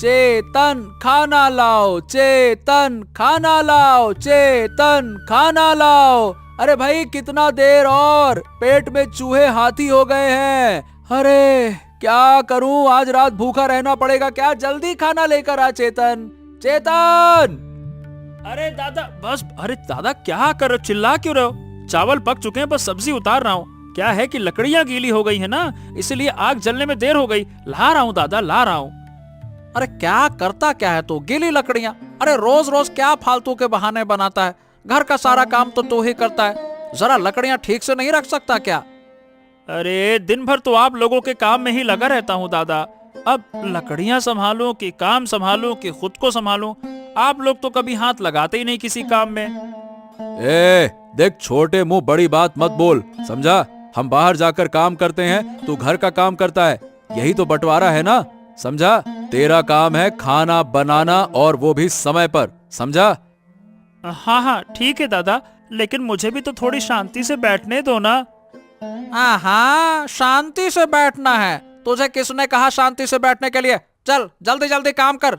चेतन खाना लाओ, चेतन खाना लाओ, चेतन खाना लाओ। अरे भाई कितना देर और, पेट में चूहे हाथी हो गए हैं। अरे क्या करूं, आज रात भूखा रहना पड़ेगा क्या। जल्दी खाना लेकर आ चेतन, चेतन। अरे दादा बस, अरे दादा क्या कर रहे हो, चिल्ला क्यों रहे हो? चावल पक चुके हैं, बस सब्जी उतार रहा हूँ। क्या है कि लकड़ियाँ गीली हो गई है ना, इसलिए आग जलने में देर हो गई। ला रहा हूँ दादा, ला रहा हूँ। अरे क्या करता क्या है तू, गीली लकड़ियां। अरे रोज रोज क्या फालतू के बहाने बनाता है। घर का सारा काम तो तू ही करता है, जरा लकड़ियां ठीक से नहीं रख सकता क्या? अरे दिन भर तो आप लोगों के काम में ही लगा रहता हूँ दादा। अब लकड़ियाँ संभालूं कि काम संभालूं कि खुद को संभालूं, आप लोग तो कभी हाथ लगाते ही नहीं किसी काम में। देख छोटे मुंह बड़ी बात मत बोल, समझा। हम बाहर जाकर काम करते हैं, तू घर का काम करता है, यही तो बंटवारा है ना, समझा। तेरा काम है खाना बनाना, और वो भी समय पर, समझा। हाँ हाँ ठीक है दादा, लेकिन मुझे भी तो थोड़ी शांति से बैठने दो ना। हाँ शांति से बैठना है, तुझे किसने कहा शांति से बैठने के लिए? चल जल्दी जल्दी काम कर।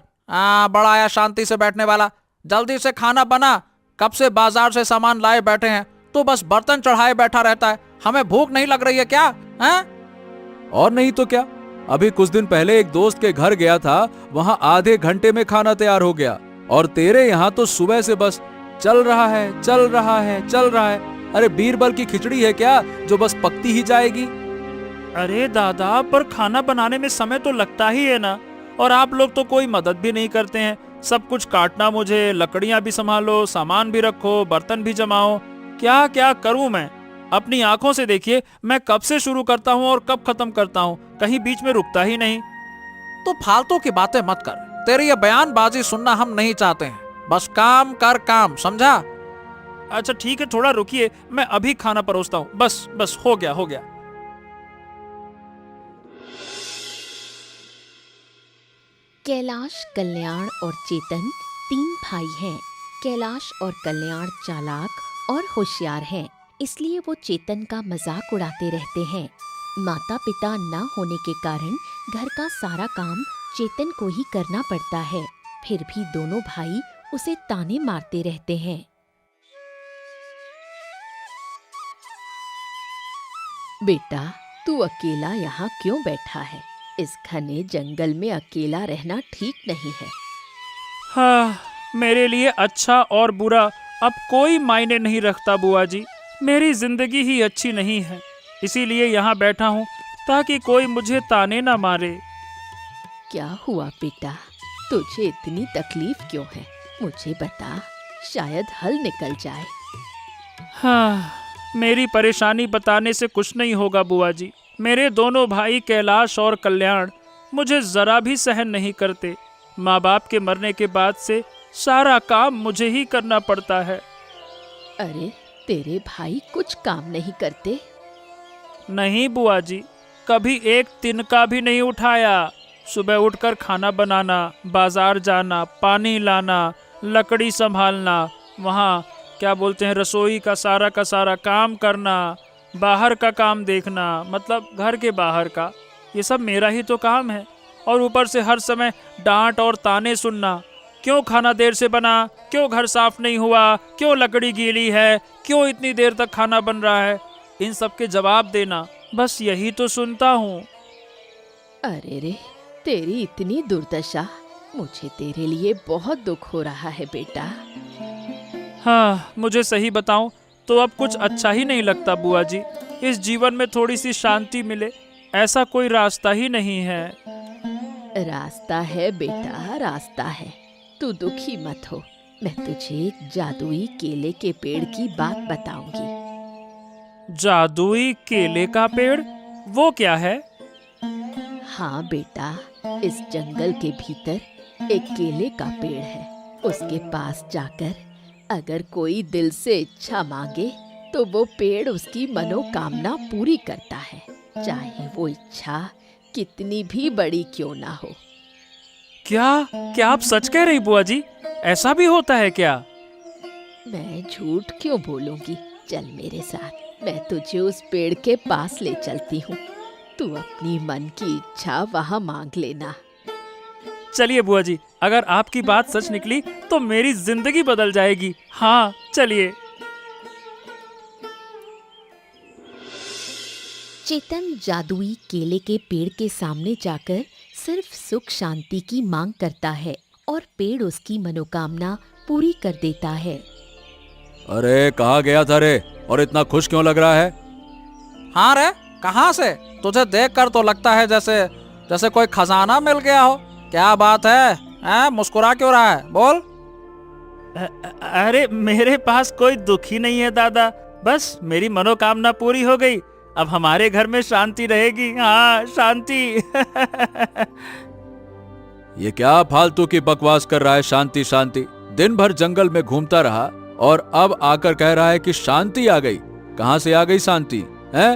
बड़ा आया शांति से बैठने वाला। जल्दी से खाना बना, कब से बाजार से सामान लाए बैठे हैं, तू बस बर्तन चढ़ाए बैठा रहता है। हमें भूख नहीं लग रही है क्या? हैं? और नहीं तो क्या, अभी कुछ दिन पहले एक दोस्त के घर गया था, वहां आधे घंटे में खाना तैयार हो गया, और तेरे यहाँ तो सुबह से बस चल रहा है, चल रहा है, चल रहा है। अरे बीरबल की खिचड़ी है क्या जो बस पकती ही जाएगी? अरे दादा पर खाना बनाने में समय तो लगता ही है ना, और आप लोग तो कोई मदद भी नहीं करते हैं। सब कुछ काटना मुझे, लकड़ियां भी संभालो, सामान भी रखो, बर्तन भी जमाओ। क्या क्या करूं मैं? अपनी आंखों से देखिए, मैं कब से शुरू करता हूं और कब खत्म करता हूं, कहीं बीच में रुकता ही नहीं। तो फालतू की बातें मत कर, तेरी ये बयानबाजी सुनना हम नहीं चाहते हैं। बस काम कर काम, समझा। अच्छा ठीक है, थोड़ा रुकिए, मैं अभी खाना परोसता हूँ। बस बस हो गया हो गया। कैलाश, कल्याण और चेतन 3 भाई हैं। कैलाश और कल्याण चालाक और होशियार हैं, इसलिए वो चेतन का मजाक उड़ाते रहते हैं। माता पिता न होने के कारण घर का सारा काम चेतन को ही करना पड़ता है। फिर भी दोनों भाई उसे ताने मारते रहते हैं। बेटा, तू अकेला यहाँ क्यों बैठा है? इस घने जंगल में अकेला रहना ठीक नहीं है। हाँ, मेरे लिए अच्छा और बुरा अब कोई मायने नहीं रखता बुआ जी। मेरी जिंदगी ही अच्छी नहीं है, इसीलिए यहाँ बैठा हूँ ताकि कोई मुझे ताने ना मारे। क्या हुआ बेटा, तुझे इतनी तकलीफ क्यों है? मुझे बता, शायद हल निकल जाए। हाँ, मेरी परेशानी बताने से कुछ नहीं होगा बुआ जी। मेरे दोनों भाई कैलाश और कल्याण मुझे जरा भी सहन नहीं करते। माँ बाप के मरने के बाद से सारा काम मुझे ही करना पड़ता है। अरे, तेरे भाई कुछ काम नहीं करते? नहीं बुआ जी, कभी एक तिनका भी नहीं उठाया। सुबह उठकर खाना बनाना, बाजार जाना, पानी लाना, लकड़ी संभालना, वहाँ क्या बोलते हैं रसोई का सारा काम करना, बाहर का काम देखना, मतलब घर के बाहर का, ये सब मेरा ही तो काम है। और ऊपर से हर समय डांट और ताने सुनना। क्यों खाना देर से बना, क्यों घर साफ नहीं हुआ, क्यों लकड़ी गीली है, क्यों इतनी देर तक खाना बन रहा है, इन सब के जवाब देना, बस यही तो सुनता हूँ। अरे रे, तेरी इतनी दुर्दशा, मुझे तेरे लिए बहुत दुख हो रहा है बेटा। हाँ, मुझे सही बताऊं तो अब कुछ अच्छा ही नहीं लगता बुआ जी। इस जीवन में थोड़ी सी शांति मिले, ऐसा कोई रास्ता ही नहीं है। रास्ता है बेटा, रास्ता है। तू दुखी मत हो, मैं तुझे एक जादुई केले के पेड़ की बात बताऊंगी। जादुई केले का पेड़? वो क्या है? हाँ बेटा, इस जंगल के भीतर एक केले का पेड़ है। उसके पास जाकर अगर कोई दिल से इच्छा मांगे तो वो पेड़ उसकी मनोकामना पूरी करता है, चाहे वो इच्छा कितनी भी बड़ी क्यों ना हो। क्या आप सच कह रही बुआ जी? ऐसा भी होता है क्या? मैं झूठ क्यों बोलूंगी? चल मेरे साथ, मैं तुझे उस पेड़ के पास ले चलती हूँ। तू अपनी मन की इच्छा वहाँ मांग लेना। चलिए बुआ जी, अगर आपकी बात सच निकली तो मेरी जिंदगी बदल जाएगी। हाँ चलिए। चेतन जादुई केले के पेड़ के सामने जाकर सिर्फ सुख शांति की मांग करता है और पेड़ उसकी मनोकामना पूरी कर देता है। अरे कहाँ गया था रे, और इतना खुश क्यों लग रहा है? हाँ रे, कहाँ से? तुझे देखकर तो लगता है जैसे जैसे कोई खजाना मिल गया हो। क्या बात है? मुस्कुरा क्यों रहा है? बोल। अरे मेरे पास कोई दुख ही नहीं है दादा, बस मेरी मनोकामना पूरी हो गई। अब हमारे घर में शांति रहेगी। हाँ शांति। ये क्या फालतू की बकवास कर रहा है? शांति शांति, दिन भर जंगल में घूमता रहा और अब आकर कह रहा है कि शांति आ गई। कहाँ से आ गई शांति? है?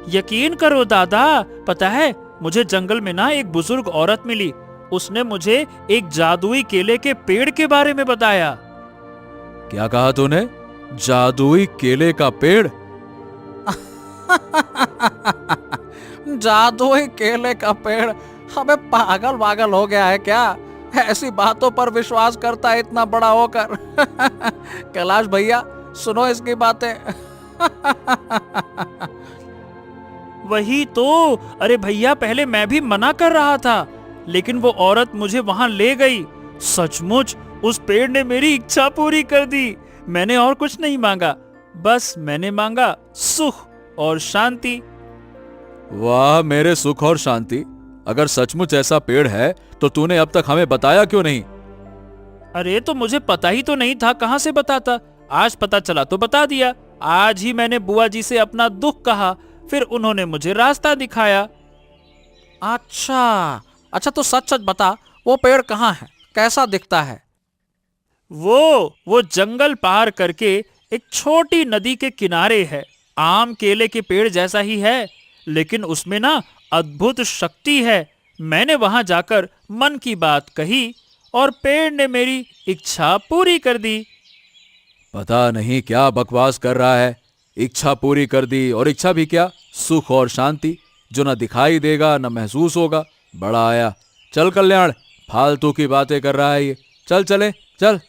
यकीन करो दादा, पता है मुझे जंगल में ना एक बुजुर्ग औरत मिली। उसने मुझे एक जादुई केले के पेड़ के बारे में बताया। क्या कहा तूने? जादुई केले का पेड़? जादुई केले का पेड़? हमें पागल पागल हो गया है क्या? ऐसी बातों पर विश्वास करता है इतना बड़ा होकर। कैलाश भैया, सुनो इसकी बातें। वही तो। अरे भैया, पहले मैं भी मना कर रहा था, लेकिन वो औरत मुझे वहां ले गई। सचमुच उस पेड़ ने मेरी इच्छा पूरी कर दी। मैंने और कुछ नहीं मांगा, बस मैंने मांगा सुख और शांति। वाह मेरे सुख और शांति! अगर सचमुच ऐसा पेड़ है तो तूने अब तक हमें बताया क्यों नहीं? अरे तो मुझे पता ही तो नहीं था, कहां से बताता। आज पता चला तो बता दिया। आज ही मैंने बुआ जी से अपना दुख कहा, फिर उन्होंने मुझे रास्ता दिखाया। अच्छा अच्छा, तो सच सच बता, वो पेड़ कहाँ है? कैसा दिखता है? वो जंगल पार करके एक छोटी नदी के किनारे है। आम केले के पेड़ जैसा ही है, लेकिन उसमें ना अद्भुत शक्ति है। मैंने वहां जाकर मन की बात कही और पेड़ ने मेरी इच्छा पूरी कर दी। पता नहीं क्या बकवास कर रहा है। इच्छा पूरी कर दी, और इच्छा भी क्या? सुख और शांति, जो न दिखाई देगा न महसूस होगा। बड़ा आया। चल कल्याण, फालतू की बातें कर रहा है ये। चल चले चल।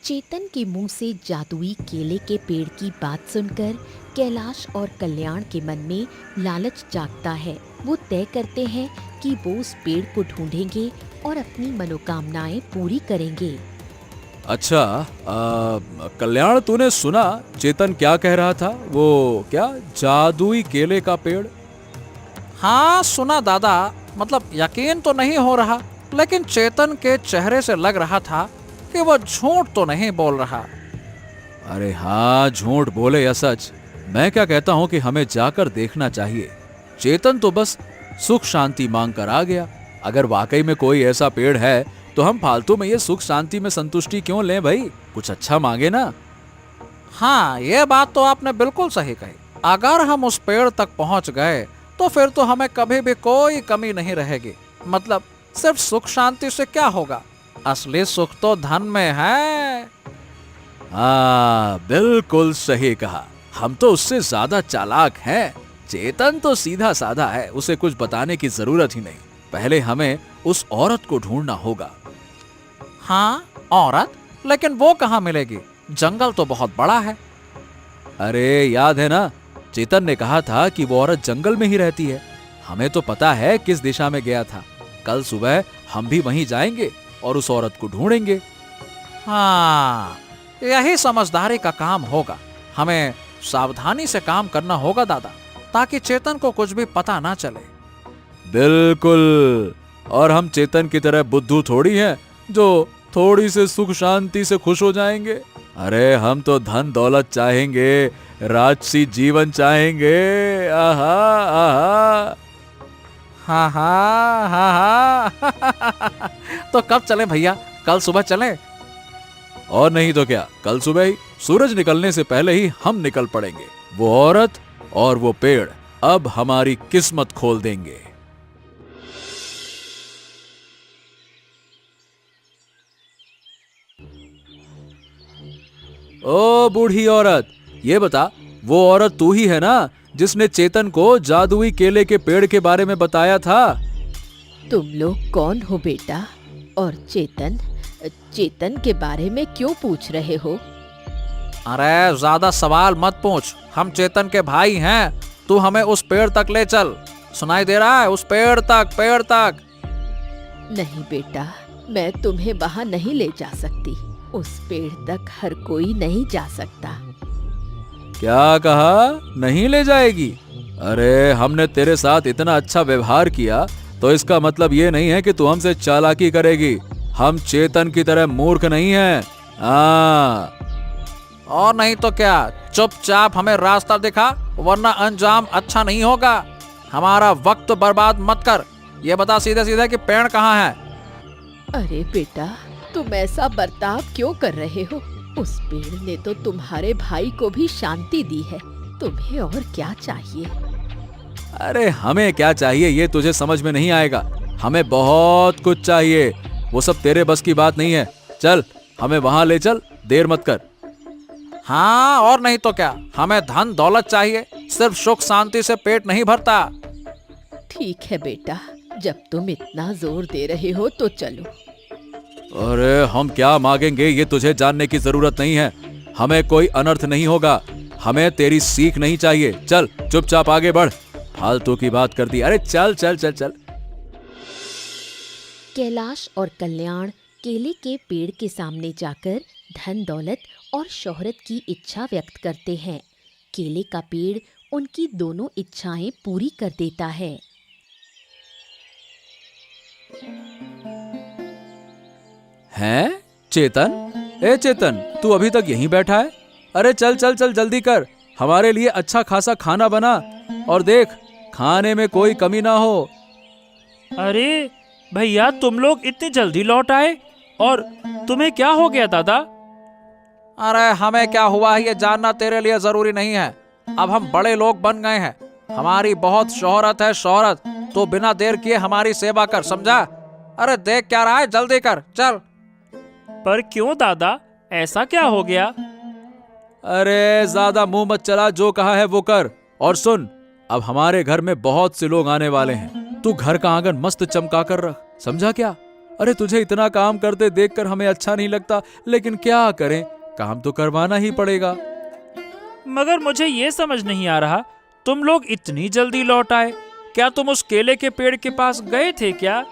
चेतन के मुंह से जादुई केले के पेड़ की बात सुनकर कैलाश और कल्याण के मन में लालच जागता है। वो तय करते हैं कि वो उस पेड़ को ढूंढेंगे और अपनी मनोकामनाएं पूरी करेंगे। अच्छा, कल्याण, तूने सुना चेतन क्या कह रहा था? वो क्या जादुई केले का पेड़? हाँ सुना दादा, मतलब यकीन तो नहीं हो रहा, लेकिन चेतन के चेहरे से लग रहा था कि वो झूठ तो नहीं बोल रहा। अरे हाँ, झूठ बोले या सच, मैं क्या कहता हूँ कि हमें जाकर देखना चाहिए। चेतन तो बस सुख शांति मांग कर आ गया। अगर वाकई में कोई ऐसा पेड़ है तो हम फालतू में ये सुख शांति में संतुष्टि क्यों लें भाई? कुछ अच्छा मांगे ना। हाँ, ये बात तो आपने बिल्कुल सही कही। अगर हम उस पेड़ तक पहुंच गए तो फिर तो हमें कभी भी कोई कमी नहीं रहेगी। मतलब सिर्फ सुख शांति से क्या होगा? असली सुख तो धन में है। हाँ, बिल्कुल सही कहा। हम तो उससे ज्यादा चालाक हैं। चेतन तो सीधा साधा है, उसे कुछ बताने की जरूरत ही नहीं। पहले हमें उस औरत को ढूंढना होगा। हाँ, औरत? लेकिन वो कहाँ मिलेगी? जंगल तो बहुत बड़ा है। अरे याद है ना, चेतन ने कहा था कि वो औरत जंगल में ही रहती है। हमें तो पता है किस दिशा में गया था। कल सुबह हम भी वहीं जाएंगे और उस औरत को ढूंढेंगे। हाँ, यही समझदारी का काम होगा। हमें सावधानी से काम करना होगा दादा, ताकि चेतन को कुछ भी पता ना चले। बिल्कुल। और हम चेतन की तरह बुद्धू थोड़ी हैं जो थोड़ी से सुख शांति से खुश हो जाएंगे। अरे हम तो धन दौलत चाहेंगे, राजसी जीवन चाहेंगे। आहा आहा। हाँ हाँ हाँ हाँ। तो कब चलें भैया? कल सुबह चलें? और नहीं तो क्या, कल सुबह ही सूरज निकलने से पहले ही हम निकल पड़ेंगे। वो औरत और वो पेड़ अब हमारी किस्मत खोल देंगे। ओ बूढ़ी औरत, ये बता, वो औरत तू ही है ना जिसने चेतन को जादुई केले के पेड़ के बारे में बताया था। तुम लोग कौन हो बेटा? और चेतन के बारे में क्यों पूछ रहे हो? अरे ज्यादा सवाल मत पूछ, हम चेतन के भाई हैं। तू हमें उस पेड़ तक ले चल। सुनाई दे रहा है? उस पेड़ तक। नहीं बेटा, मैं तुम्हें वहाँ नहीं ले जा सकती। उस पेड़ तक हर कोई नहीं जा सकता। क्या कहा? नहीं ले जाएगी? अरे हमने तेरे साथ इतना अच्छा व्यवहार किया तो इसका मतलब ये नहीं है कि तू हमसे चालाकी करेगी। हम चेतन की तरह मूर्ख नहीं हैं। और नहीं तो क्या, चुपचाप हमें रास्ता दिखा, वरना अंजाम अच्छा नहीं होगा। हमारा वक्त बर्बाद मत कर। ये बता सीधे सीधे कि पेड़ कहाँ है? अरे बेटा, तुम ऐसा बर्ताव क्यों कर रहे हो? उस पेड़ ने तो तुम्हारे भाई को भी शांति दी है। तुम्हें और क्या चाहिए? अरे हमें क्या चाहिए ये तुझे समझ में नहीं आएगा। हमें बहुत कुछ चाहिए, वो सब तेरे बस की बात नहीं है। चल हमें वहां ले चल, देर मत कर। हाँ, और नहीं तो क्या, हमें धन दौलत चाहिए, सिर्फ सुख शांति से पेट नहीं भरता। ठीक है बेटा, जब तुम इतना जोर दे रहे हो तो चलो। अरे हम क्या मांगेंगे ये तुझे जानने की जरूरत नहीं है। हमें कोई अनर्थ नहीं होगा। हमें तेरी सीख नहीं चाहिए। चल चुपचाप आगे बढ़, फालतू की बात कर दी। अरे चल चल चल चल। कैलाश और कल्याण केले के पेड़ के सामने जाकर धन दौलत और शोहरत की इच्छा व्यक्त करते हैं। केले का पेड़ उनकी दोनों इच्छाएं पूरी कर देता है। हैं? चेतन, ए चेतन, तू अभी तक यहीं बैठा है? अरे चल चल चल जल्दी कर, हमारे लिए अच्छा खासा खाना बना और देख खाने में कोई कमी ना हो। अरे भैया, तुम लोग इतनी जल्दी लौट आए, और तुम्हें क्या हो गया दादा? अरे हमें क्या हुआ है ये जानना तेरे लिए जरूरी नहीं है। अब हम बड़े लोग बन गए हैं, हमारी बहुत शोहरत है, शोहरत। तो बिना देर किए हमारी सेवा कर, समझा? अरे देख क्या रहा है, जल्दी कर, चल। पर क्यों दादा, ऐसा क्या हो गया? अरे ज्यादा मुंह मत चला, जो कहा है वो कर। और सुन, अब हमारे घर में बहुत से लोग आने वाले हैं। तू घर का आंगन मस्त चमका कर रख, समझा क्या? अरे तुझे इतना काम करते देखकर हमें अच्छा नहीं लगता, लेकिन क्या करें, काम तो करवाना ही पड़ेगा। मगर मुझे ये समझ नहीं आ रहा, तुम लोग इतनी जल्दी लौट आए, क्या तुम उस केले के पेड़ के पास गए थे क्या?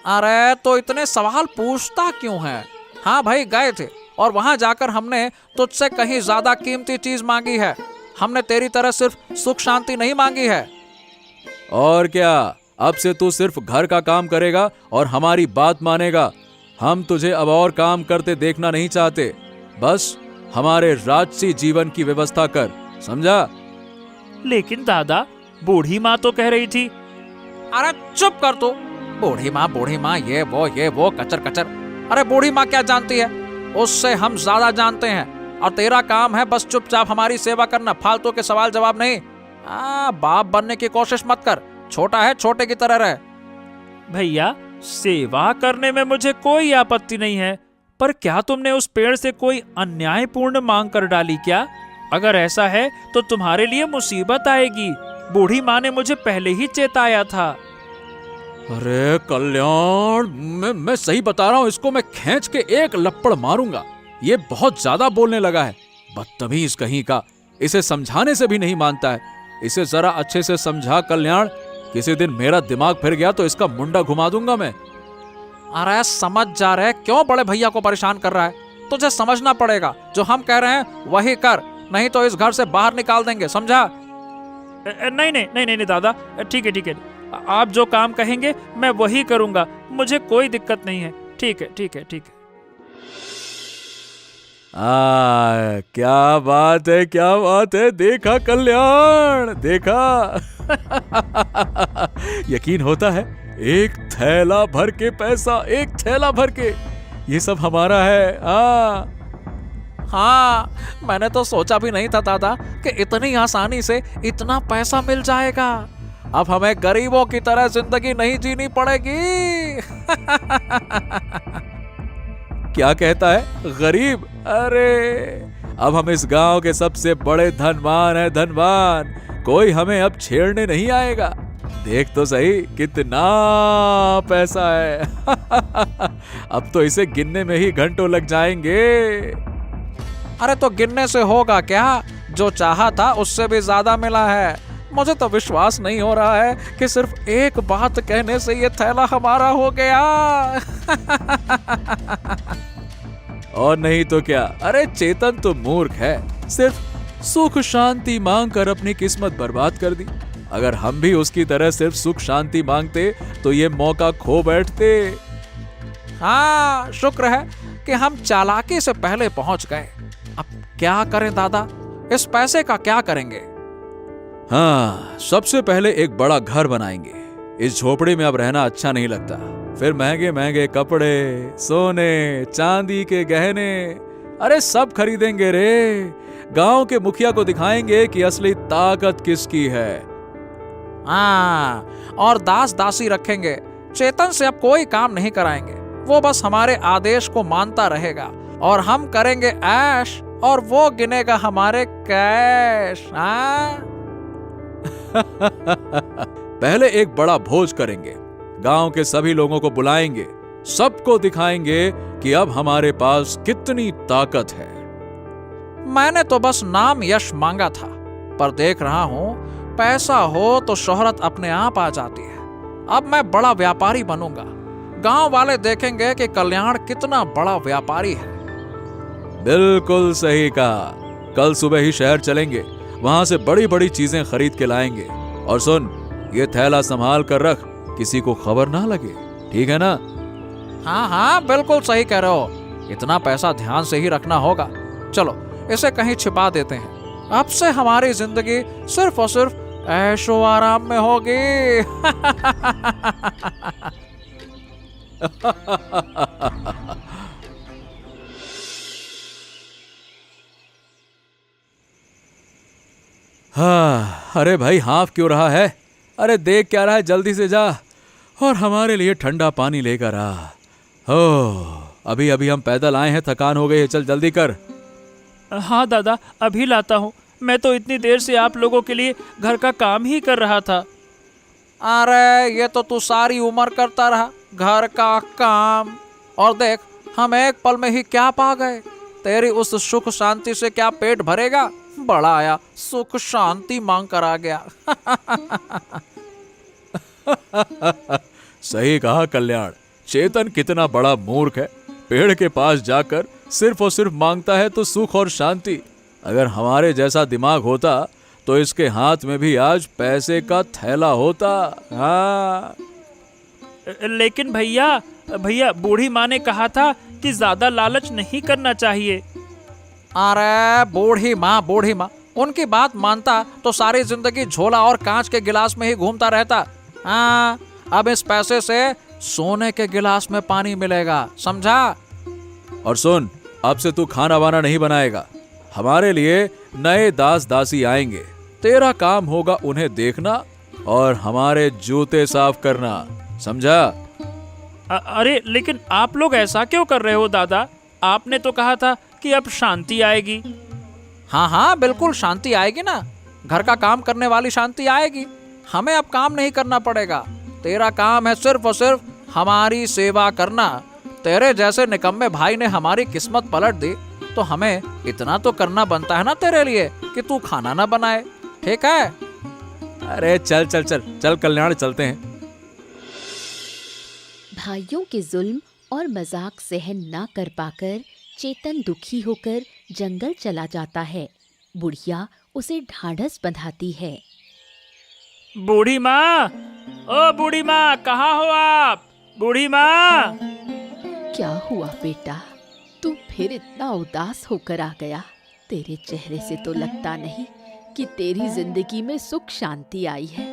अरे तो इतने सवाल पूछता क्यों है? हाँ भाई, गए थे, और वहां जाकर हमने तुझसे कहीं ज्यादा कीमती चीज मांगी है। हमने तेरी तरह सिर्फ सुख शांति नहीं मांगी है। और क्या, अब से तू सिर्फ घर का काम करेगा और हमारी बात मानेगा। हम तुझे अब और काम करते देखना नहीं चाहते। बस हमारे राजसी जीवन की व्यवस्था कर, समझा? लेकिन दादा, बूढ़ी माँ तो कह रही थी। अरे चुप कर तू। बूढ़ी माँ, ये वो कचर कचर। अरे बूढ़ी माँ क्या जानती है? उससे हम ज्यादा जानते हैं। और तेरा काम है बस चुपचाप हमारी सेवा करना, फालतू के सवाल जवाब नहीं। बाप बनने की कोशिश मत कर, छोटा है छोटे की तरह रहे। भैया, सेवा करने में मुझे कोई आपत्ति नहीं है, पर क्या तुमने उस पेड़ से कोई अन्यायपूर्ण मांग कर डाली क्या? अगर ऐसा है तो तुम्हारे लिए मुसीबत आएगी। बूढ़ी माँ ने मुझे पहले ही चेताया था। अरे कल्याण, मैं सही बता रहा हूँ, इसको मैं खींच के एक लप्पड़ मारूंगा। ये बहुत ज्यादा बोलने लगा है, बदतमीज कहीं का। इसे समझाने से भी नहीं मानता है। इसे जरा अच्छे से समझा कल्याण, किसी दिन मेरा दिमाग फिर गया तो इसका मुंडा घुमा दूंगा मैं। अरे समझ जा रहे, क्यों बड़े भैया को परेशान कर रहा है? तुझे समझना पड़ेगा, जो हम कह रहे हैं वही कर, नहीं तो इस घर से बाहर निकाल देंगे, समझा? नहीं दादा, ठीक है, आप जो काम कहेंगे मैं वही करूंगा, मुझे कोई दिक्कत नहीं है। ठीक है। क्या बात है, देखा कल्याण, देखा। यकीन होता है, एक थैला भर के पैसा, एक थैला भर के, ये सब हमारा है। हाँ, मैंने तो सोचा भी नहीं था दादा कि इतनी आसानी से इतना पैसा मिल जाएगा। अब हमें गरीबों की तरह जिंदगी नहीं जीनी पड़ेगी। क्या कहता है, गरीब? अरे अब हम इस गांव के सबसे बड़े धनवान हैं, धनवान। कोई हमें अब छेड़ने नहीं आएगा। देख तो सही कितना पैसा है। अब तो इसे गिनने में ही घंटों लग जाएंगे। अरे तो गिनने से होगा क्या, जो चाहा था उससे भी ज्यादा मिला है। मुझे तो विश्वास नहीं हो रहा है कि सिर्फ एक बात कहने से ये थैला हमारा हो गया। और नहीं तो क्या। अरे चेतन तो मूर्ख है, सिर्फ सुख शांति मांग कर अपनी किस्मत बर्बाद कर दी। अगर हम भी उसकी तरह सिर्फ सुख शांति मांगते तो ये मौका खो बैठते। हाँ, शुक्र है कि हम चालाकी से पहले पहुंच गए। अब क्या करें दादा, इस पैसे का क्या करेंगे? हाँ, सबसे पहले एक बड़ा घर बनाएंगे। इस झोपड़ी में अब रहना अच्छा नहीं लगता। फिर महंगे महंगे कपड़े, सोने चांदी के गहने, अरे सब खरीदेंगे रे। गांव के मुखिया को दिखाएंगे कि असली ताकत किसकी है। हाँ, और दास दासी रखेंगे। चेतन से अब कोई काम नहीं कराएंगे, वो बस हमारे आदेश को मानता रहेगा और हम करेंगे ऐश और वो गिनेगा हमारे कैश। हाँ? पहले एक बड़ा भोज करेंगे, गांव के सभी लोगों को बुलाएंगे, सबको दिखाएंगे कि अब हमारे पास कितनी ताकत है। मैंने तो बस नाम यश मांगा था, पर देख रहा हूं पैसा हो तो शोहरत अपने आप आ जाती है। अब मैं बड़ा व्यापारी बनूंगा। गांव वाले देखेंगे कि कल्याण कितना बड़ा व्यापारी है। बिल्कुल सही कहा। कल सुबह ही शहर चलेंगे, वहां से बड़ी बड़ी चीजें खरीद के लाएंगे। और सुन, ये थैला संभाल कर रख, किसी को खबर ना लगे, ठीक है ना? हाँ हाँ, बिल्कुल सही कह रहे हो। इतना पैसा ध्यान से ही रखना होगा। चलो इसे कहीं छिपा देते हैं। अब से हमारी जिंदगी सिर्फ और सिर्फ ऐशो आराम में होगी। हाँ, अरे भाई हाँफ क्यों रहा है? अरे देख क्या रहा है, जल्दी से जा और हमारे लिए ठंडा पानी लेकर आ। अभी अभी हम पैदल आए हैं, थकान हो गई है, चल जल्दी कर। हाँ दादा, अभी लाता हूँ। मैं तो इतनी देर से आप लोगों के लिए घर का काम ही कर रहा था। अरे ये तो तू सारी उम्र करता रहा घर का काम, और देख हम एक पल में ही क्या पा गए। तेरी उस सुख शांति से क्या पेट भरेगा? बड़ा आया सुख शांति मांग कर आ गया। सही कहा कल्याण। चेतन कितना बड़ा मूर्ख है, पेड़ के पास जाकर सिर्फ और सिर्फ मांगता है तो सुख और शांति। अगर हमारे जैसा दिमाग होता तो इसके हाथ में भी आज पैसे का थैला होता। हाँ, लेकिन भैया बूढ़ी माँ ने कहा था कि ज्यादा लालच नहीं करना चाहिए। अरे बूढ़ी माँ, उनकी बात मानता तो सारी जिंदगी झोला और कांच के गिलास में ही घूमता रहता। हाँ, अब इस पैसे से सोने के गिलास में पानी मिलेगा, समझा? और सुन, अब से तू खाना वाना नहीं बनाएगा। हमारे लिए नए दास दासी आएंगे, तेरा काम होगा उन्हें देखना और हमारे जूते साफ करना, समझा? अरे लेकिन आप लोग ऐसा क्यों कर रहे हो दादा? आपने तो कहा था कि अब शांति आएगी। हाँ हाँ, बिल्कुल शांति आएगी ना। घर का काम करने वाली शांति आएगी। हमें अब काम नहीं करना पड़ेगा। तेरा काम है सिर्फ और सिर्फ हमारी सेवा करना। तेरे जैसे निकम्मे भाई ने हमारी किस्मत पलट दी, तो हमें इतना तो करना बनता है ना तेरे लिए कि तू खाना ना बनाए, ठीक है? अरे चल चल चल चल कल्याण, चलते हैं। भाइयों के जुल्म और मजाक सहन ना कर पाकर चेतन दुखी होकर जंगल चला जाता है। बुढ़िया उसे ढाढ़स बंधाती है। बूढ़ी माँ, ओ बूढ़ी माँ, कहाँ हो आप? बूढ़ी माँ। क्या हुआ बेटा, तू फिर इतना उदास होकर आ गया? तेरे चेहरे से तो लगता नहीं कि तेरी जिंदगी में सुख शांति आई है।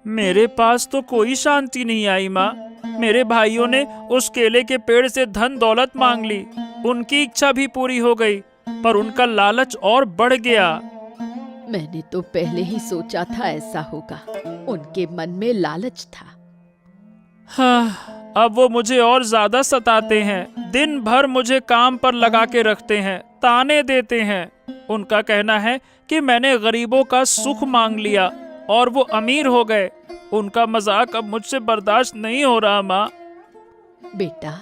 मेरे पास तो कोई शांति नहीं आई माँ। मेरे भाइयों ने उस केले के पेड़ से धन दौलत मांग ली। उनकी इच्छा भी पूरी हो गई, पर उनका लालच और बढ़ गया। मैंने तो पहले ही सोचा था ऐसा होगा। उनके मन में लालच था। हाँ, अब वो मुझे और ज्यादा सताते हैं। दिन भर मुझे काम पर लगा के रखते हैं। ताने देते हैं। उनका कहना है कि मैंने गरीबों का सुख मांग लिया और वो अमीर हो गए। उनका मजाक अब मुझसे बर्दाश्त नहीं हो रहा माँ। बेटा,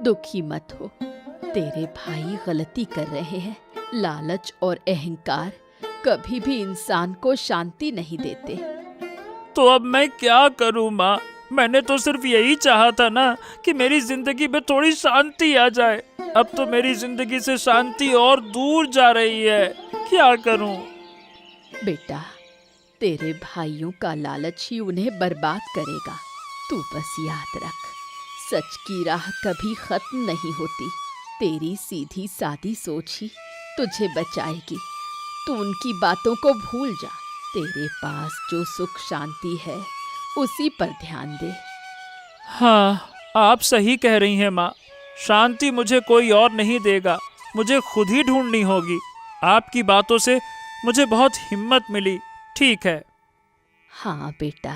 दुखी मत हो। तेरे भाई गलती कर रहे हैं। लालच और अहंकार कभी भी इंसान को शांति नहीं देते। तो अब मैं क्या करूँ माँ? मैंने तो सिर्फ यही चाहा था ना कि मेरी जिंदगी में थोड़ी शांति आ जाए। अब तो मेरी जिंदगी से शांति और दूर जा रही है। क्या करूँ? बेटा, तेरे भाइयों का लालच ही उन्हें बर्बाद करेगा। तू बस याद रख, सच की राह कभी खत्म नहीं होती। तेरी सीधी सादी सोच ही तुझे बचाएगी। तू उनकी बातों को भूल जा। तेरे पास जो सुख शांति है उसी पर ध्यान दे। हाँ, आप सही कह रही हैं माँ। शांति मुझे कोई और नहीं देगा, मुझे खुद ही ढूंढनी होगी। आपकी बातों से मुझे बहुत हिम्मत मिली। ठीक है। हाँ बेटा,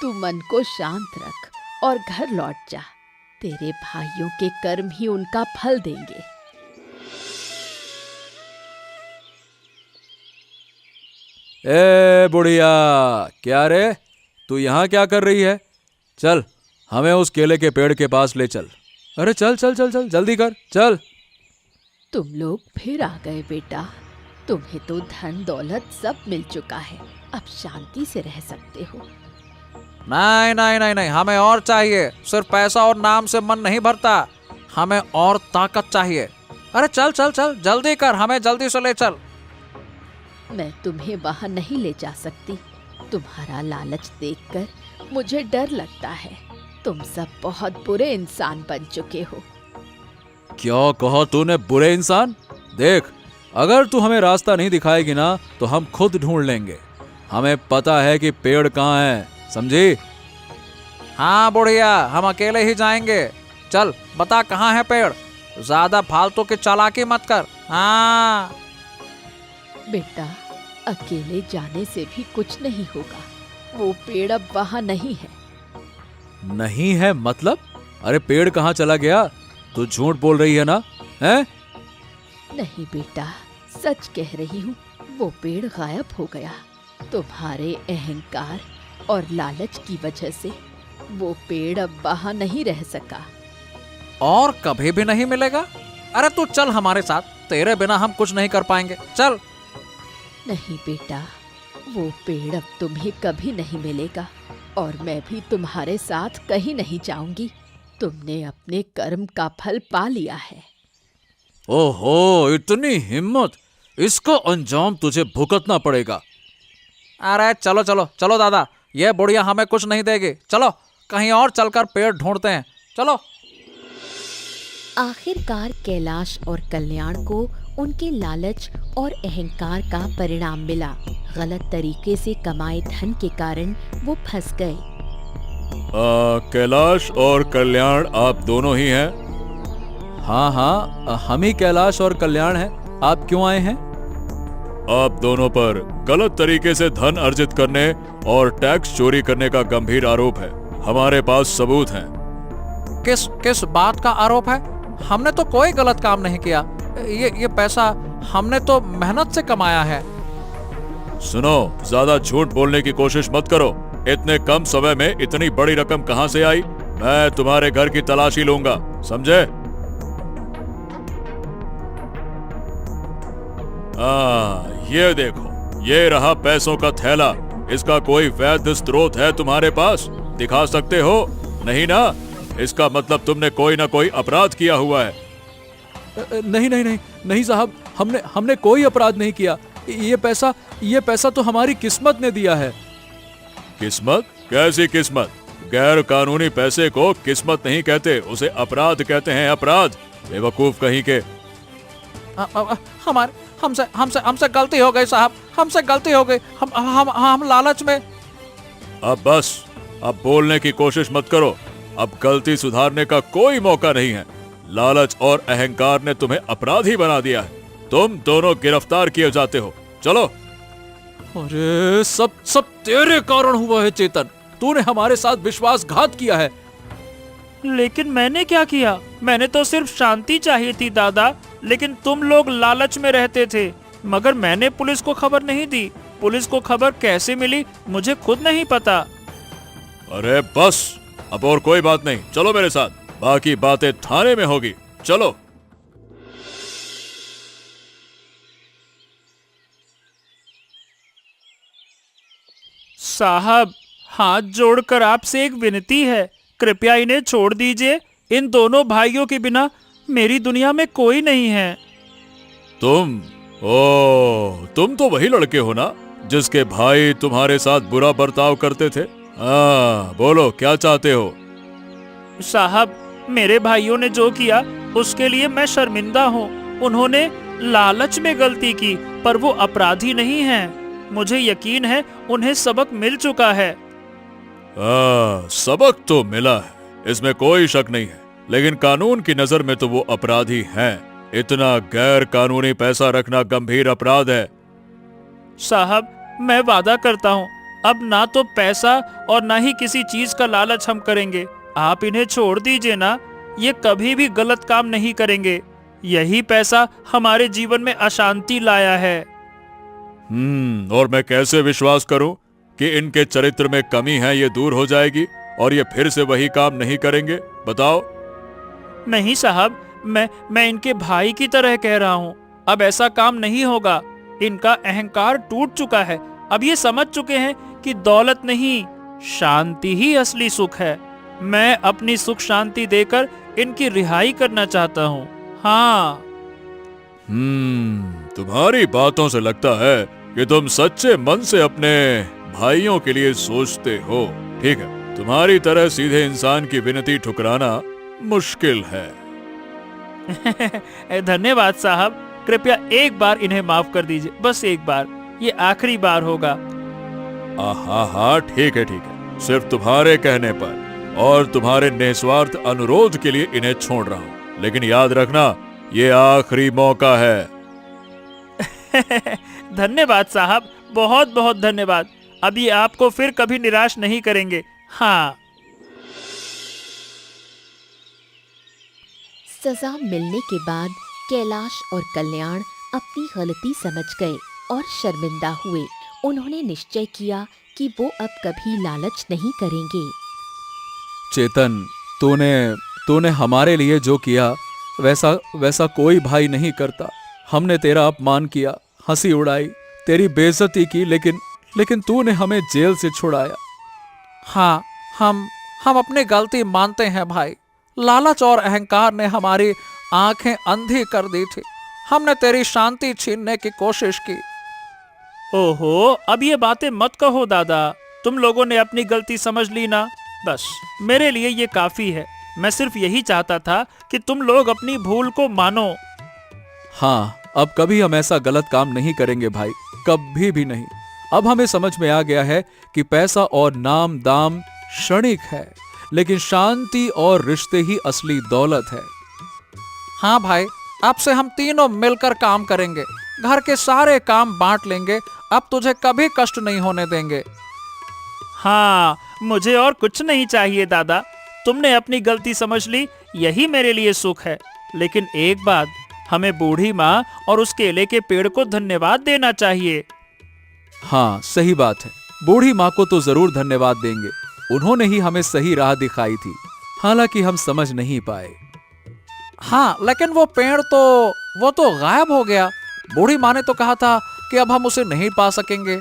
तू मन को शांत रख और घर लौट जा। तेरे भाइयों के कर्म ही उनका फल देंगे। ए बुढ़िया, क्या रे, तू यहाँ क्या कर रही है? चल, हमें उस केले के पेड़ के पास ले चल। अरे चल चल चल चल, जल्दी कर, चल। तुम लोग फिर आ गए बेटा। तुम्हें तो धन दौलत सब मिल चुका है। अब शांति से रह सकते हो। नहीं नहीं नहीं नहीं, हमें और चाहिए। सिर्फ पैसा और नाम से मन नहीं भरता, हमें और ताकत चाहिए। अरे चल चल चल, जल्दी कर, हमें जल्दी से ले चल। मैं तुम्हें वहां नहीं ले जा सकती। तुम्हारा लालच देखकर मुझे डर लगता है। तुम सब बहुत बुरे इंसान बन चुके हो। क्या कहा तूने, बुरे इंसान? देख, अगर तू हमें रास्ता नहीं दिखाएगी ना तो हम खुद ढूंढ लेंगे। हमें पता है कि पेड़ कहाँ है, समझी? हाँ बुढ़िया, हम अकेले ही जाएंगे। चल बता, कहाँ है पेड़? ज्यादा फालतू की चालाकी मत कर। हाँ बेटा, अकेले जाने से भी कुछ नहीं होगा। वो पेड़ अब वहां नहीं है। नहीं है मतलब? अरे पेड़ कहाँ चला गया? तू झूठ बोल रही है ना? हैं? नहीं बेटा, सच कह रही हूँ। वो पेड़ गायब हो गया। तुम्हारे अहंकार और लालच की वजह से वो पेड़ अब वहां नहीं रह सका। और कभी भी नहीं मिलेगा। अरे तू चल हमारे साथ, तेरे बिना हम कुछ नहीं कर पाएंगे। चल। नहीं बेटा, वो पेड़ अब तुम्हें कभी नहीं मिलेगा और मैं भी तुम्हारे साथ कहीं नहीं जाऊंगी। तुमने अपने कर्म का फल पा लिया है। ओहो, इतनी हिम्मत! इसका अंजाम तुझे भुगतना पड़ेगा। अरे चलो चलो चलो दादा, ये बुढ़िया हमें कुछ नहीं देगी। चलो कहीं और चलकर पेड़ ढूंढते हैं, चलो। आखिरकार कैलाश और कल्याण को उनके लालच और अहंकार का परिणाम मिला। गलत तरीके से कमाए धन के कारण वो फंस गए। कैलाश और कल्याण, आप दोनों ही हैं? हाँ हाँ, हम ही कैलाश और कल्याण हैं। आप क्यों आए हैं? आप दोनों पर गलत तरीके से धन अर्जित करने और टैक्स चोरी करने का गंभीर आरोप है। हमारे पास सबूत हैं। किस किस बात का आरोप है? हमने तो कोई गलत काम नहीं किया। ये पैसा हमने तो मेहनत से कमाया है। सुनो, ज्यादा झूठ बोलने की कोशिश मत करो। इतने कम समय में इतनी बड़ी रकम कहां से आई? मैं तुम्हारे घर की तलाशी लूंगा, समझे? ये देखो, ये रहा पैसों का थैला। इसका कोई वैध स्रोत है तुम्हारे पास? दिखा सकते हो? नहीं ना? इसका मतलब तुमने कोई ना कोई अपराध किया हुआ है। नहीं नहीं नहीं नहीं साहब, हमने कोई अपराध नहीं किया। ये पैसा तो हमारी किस्मत ने दिया है। किस्मत? कैसी किस्मत? गैर कानूनी पैसे को किस्मत नहीं कहते, उसे अपराध कहते हैं। अपराध, बेवकूफ कहीं के। हमारे हमसे हमसे हमसे गलती हो गई साहब, हमसे गलती हो गई। हम लालच में। अब बस, अब बोलने की कोशिश मत करो। अब गलती सुधारने का कोई मौका नहीं है। लालच और अहंकार ने तुम्हें अपराधी बना दिया है। तुम दोनों गिरफ्तार किए जाते हो। चलो। अरे सब तेरे कारण हुआ है चेतन। तूने हमारे साथ विश्वासघात किया है। लेकिन मैंने क्या किया? मैंने तो सिर्फ शांति चाहिए थी दादा, लेकिन तुम लोग लालच में रहते थे, मगर मैंने पुलिस को खबर नहीं दी। पुलिस को खबर कैसे मिली मुझे खुद नहीं पता। अरे बस, अब और कोई बात नहीं, चलो मेरे साथ, बाकी बातें थाने में होगी, चलो। साहब, हाथ जोड़कर आपसे एक विनती है, कृपया इन्हें छोड़ दीजिए। इन दोनों भाइयों के बिना मेरी दुनिया में कोई नहीं है। तुम तो वही लड़के हो ना जिसके भाई तुम्हारे साथ बुरा बर्ताव करते थे? हाँ, बोलो क्या चाहते हो? साहब, मेरे भाइयों ने जो किया उसके लिए मैं शर्मिंदा हूँ। उन्होंने लालच में गलती की, पर वो अपराधी नहीं हैं। मुझे यकीन है उन्हें सबक मिल चुका है। सबक तो मिला है, इसमें कोई शक नहीं है, लेकिन कानून की नजर में तो वो अपराधी हैं। इतना गैर कानूनी पैसा रखना गंभीर अपराध है। साहब, मैं वादा करता हूँ अब ना तो पैसा और ना ही किसी चीज का लालच हम करेंगे। आप इन्हें छोड़ दीजिए ना, ये कभी भी गलत काम नहीं करेंगे। यही पैसा हमारे जीवन में अशांति लाया है। और मैं कैसे विश्वास करूं कि इनके चरित्र में कमी है ये दूर हो जाएगी और ये फिर से वही काम नहीं करेंगे? बताओ। नहीं साहब, मैं इनके भाई की तरह कह रहा हूँ, अब ऐसा काम नहीं होगा। इनका अहंकार टूट चुका है। अब ये समझ चुके हैं कि दौलत नहीं, शांति ही असली सुख है। मैं अपनी सुख शांति देकर इनकी रिहाई करना चाहता हूँ। हाँ। तुम्हारी बातों से लगता है कि तुम सच्चे मन से अपने भाइयों के लिए सोचते हो। ठीक है, तुम्हारी तरह सीधे इंसान की विनती ठुकराना मुश्किल है। धन्यवाद साहब, कृपया एक बार इन्हें माफ कर दीजिए, बस एक बार, ये आखिरी बार होगा। हाँ, ठीक है, सिर्फ तुम्हारे कहने पर और तुम्हारे निस्वार्थ अनुरोध के लिए इन्हें छोड़ रहा हूँ, लेकिन याद रखना ये आखिरी मौका है। धन्यवाद साहब, बहुत बहुत धन्यवाद। अब ये आपको फिर कभी निराश नहीं करेंगे। हाँ। सजा मिलने के बाद कैलाश और कल्याण अपनी गलती समझ गए और शर्मिंदा हुए। उन्होंने निश्चय किया कि वो अब कभी लालच नहीं करेंगे। चेतन, तूने हमारे लिए जो किया वैसा कोई भाई नहीं करता। हमने तेरा अपमान किया, हंसी उड़ाई, तेरी बेइज्जती की, लेकिन तूने हमें जेल से छुड़ाया। हाँ, हम अपनी गलती मानते हैं भाई। लालच और अहंकार ने हमारी आंखें अंधी कर दी थी। हमने तेरी शांति छीनने की कोशिश की। ओहो, अब ये बातें मत कहो दादा। तुम लोगों ने अपनी गलती समझ ली ना, बस मेरे लिए ये काफी है। मैं सिर्फ यही चाहता था कि तुम लोग अपनी भूल को मानो। हाँ, अब कभी हम ऐसा गलत काम नहीं करेंगे भाई, कभी भी नहीं। अब हमें समझ में आ गया है कि पैसा और नाम दाम क्षणिक है, लेकिन शांति और रिश्ते ही असली दौलत है। हाँ भाई, अब से हम तीनों मिलकर काम करेंगे, घर के सारे काम बांट लेंगे। अब तुझे कभी कष्ट नहीं होने देंगे। हाँ, मुझे और कुछ नहीं चाहिए दादा। तुमने अपनी गलती समझ ली, यही मेरे लिए सुख है। लेकिन एक बात, हमें बूढ़ी माँ और उस केले के पेड़ को धन्यवाद देना चाहिए। हाँ, सही बात है। बूढ़ी माँ को तो जरूर धन्यवाद देंगे, उन्होंने ही हमें सही राह दिखाई थी, हालांकि हम समझ नहीं पाए। हाँ, लेकिन वो पेड़ तो गायब हो गया। बूढ़ी माँ ने तो कहा था कि अब हम उसे नहीं पा सकेंगे।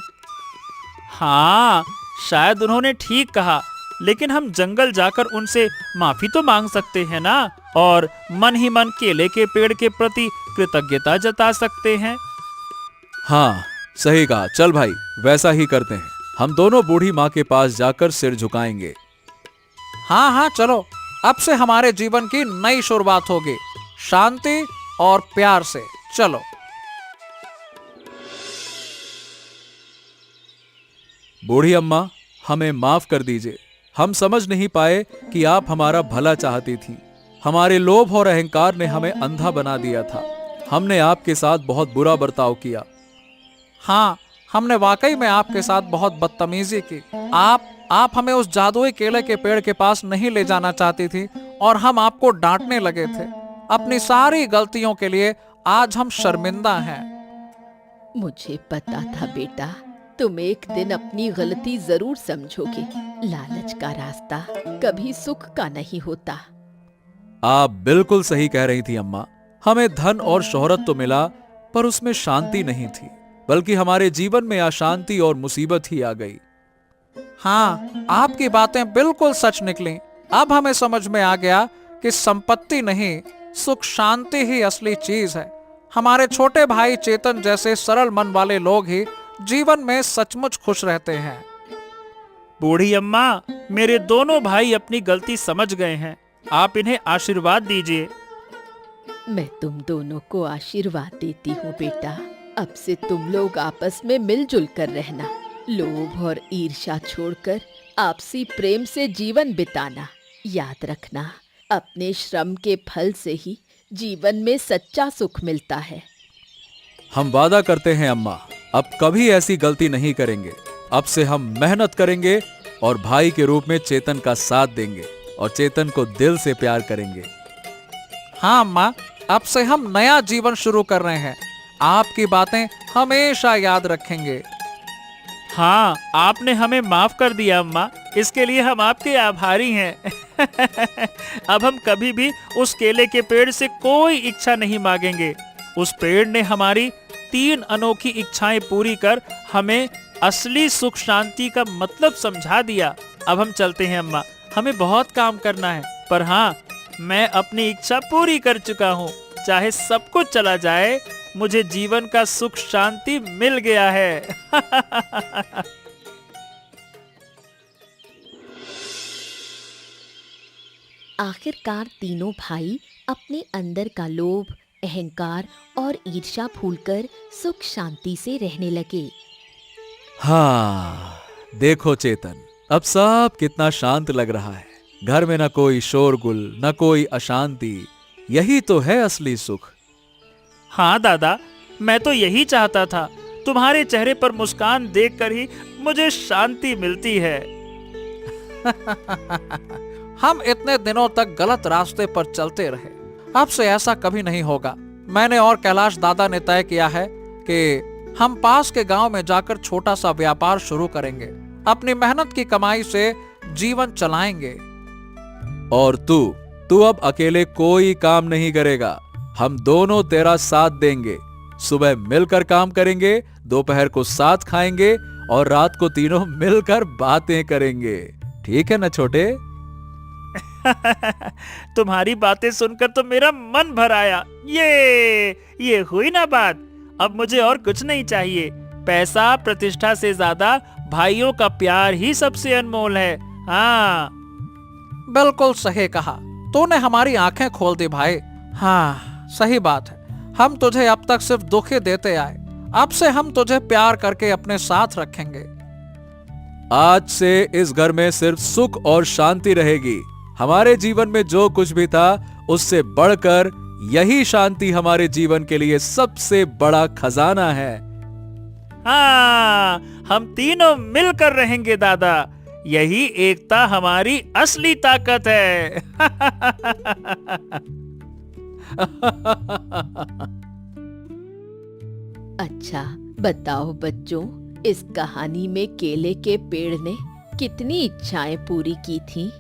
हाँ, शायद उन्होंने ठीक कहा, लेकिन हम जंगल जाकर उनसे माफी तो मांग सकते हैं ना, और मन ही मन केले के पेड़ के प्रति कृतज्ञता जता सकते हैं। हाँ, सही कहा। चल भाई, वैसा ही करते हैं। हम दोनों बूढ़ी माँ के पास जाकर सिर झुकाएंगे। हाँ, चलो, अब से हमारे जीवन की नई शुरुआत होगी, शांति और प्यार से। चलो। बूढ़ी अम्मा, हमें माफ कर दीजिए। हम समझ नहीं पाए कि आप हमारा भला चाहती थी। हमारे लोभ और अहंकार ने हमें अंधा बना दिया था। हमने आपके साथ बहुत बुरा बर्ताव किया। हाँ, हमने वाकई में आपके साथ बहुत बदतमीजी की। आप हमें उस जादुई केले के पेड़ के पास नहीं ले जाना चाहती थी और हम आपको डांटने लगे थे। अपनी सारी गलतियों के लिए आज हम शर्मिंदा हैं। मुझे पता था बेटा, तुम एक दिन अपनी गलती जरूर समझोगे। लालच का रास्ता कभी सुख का नहीं होता। आप बिल्कुल सही कह रही थी अम्मा। हमें धन और शोहरत तो मिला, पर उसमें शांति नहीं थी, बल्कि हमारे जीवन में अशांति और मुसीबत ही आ गई। हाँ, आपकी बातें बिल्कुल सच निकली। अब हमें समझ में आ गया कि संपत्ति नहीं, सुख शांति ही असली चीज है। हमारे छोटे भाई चेतन जैसे सरल मन वाले लोग ही जीवन में सचमुच खुश रहते हैं। बूढ़ी अम्मा, मेरे दोनों भाई अपनी गलती समझ गए हैं। आप इन्हें आशीर्वाद दीजिए। मैं तुम दोनों को आशीर्वाद देती हूँ बेटा। अब से तुम लोग आपस में मिलजुल कर रहना। लोभ और ईर्ष्या छोड़कर आपसी प्रेम से जीवन बिताना। याद रखना, अपने श्रम के फल से ही जीवन में सच्चा सुख मिलता है। हम वादा करते हैं अम्मा, अब कभी ऐसी गलती नहीं करेंगे। अब से हम मेहनत करेंगे और भाई के रूप में चेतन का साथ देंगे और चेतन को दिल से प्यार करेंगे। हाँ अम्मा, अब से हम नया जीवन शुरू कर रहे हैं। आपकी बातें हमेशा याद रखेंगे। हाँ, आपने हमें माफ कर दिया अम्मा, इसके लिए हम आपके आभारी हैं। अब हम कभी भी उस केले के पेड़ से कोई इच्छा नहीं मांगेंगे। उस पेड़ ने हमारी 3 अनोखी इच्छाएं पूरी कर हमें असली सुख शांति का मतलब समझा दिया। अब हम चलते हैं अम्मा, हमें बहुत काम करना है, पर हाँ, मैं अपनी इच्छा पूरी कर चुका हूँ। चाहे सब कुछ चला जाए, मुझे जीवन का सुख शांति मिल गया है। आखिरकार तीनों भाई अपने अंदर का लोभ, अहंकार और ईर्ष्या भूलकर सुख शांति से रहने लगे। हाँ, देखो चेतन, अब सब कितना शांत लग रहा है। घर में न कोई शोरगुल, न कोई अशांति। यही तो है असली सुख। हाँ दादा, मैं तो यही चाहता था। तुम्हारे चेहरे पर मुस्कान देखकर ही मुझे शांति मिलती है। हम इतने दिनों तक गलत रास्ते पर चलते रहे, अब से ऐसा कभी नहीं होगा। मैंने और कैलाश दादा ने तय किया है कि हम पास के गांव में जाकर छोटा सा व्यापार शुरू करेंगे। अपनी मेहनत की कमाई से जीवन चलाएंगे। और तू अब अकेले कोई काम नहीं करेगा। हम दोनों तेरा साथ देंगे। सुबह मिलकर काम करेंगे, दोपहर को साथ खाएंगे और रात को तीनों मिलकर बातें करेंगे। ठीक है ना छोटे? तुम्हारी बातें सुनकर तो मेरा मन भर आया। ये हुई ना बात। अब मुझे और कुछ नहीं चाहिए। पैसा प्रतिष्ठा से ज्यादा भाइयों का प्यार ही सबसे अनमोल है। हाँ, बिल्कुल सही कहा। तूने हमारी आंखें खोल दी भाई। हाँ, सही बात है। हम तुझे अब तक सिर्फ दुख ही देते आए, अब से हम तुझे प्यार करके अपने साथ रखेंगे। आज से इस घर में सिर्फ सुख और शांति रहेगी। हमारे जीवन में जो कुछ भी था, उससे बढ़कर यही शांति हमारे जीवन के लिए सबसे बड़ा खजाना है। हाँ, हम तीनों मिलकर रहेंगे दादा। यही एकता हमारी असली ताकत है। अच्छा बताओ बच्चों, इस कहानी में केले के पेड़ ने कितनी इच्छाएं पूरी की थी?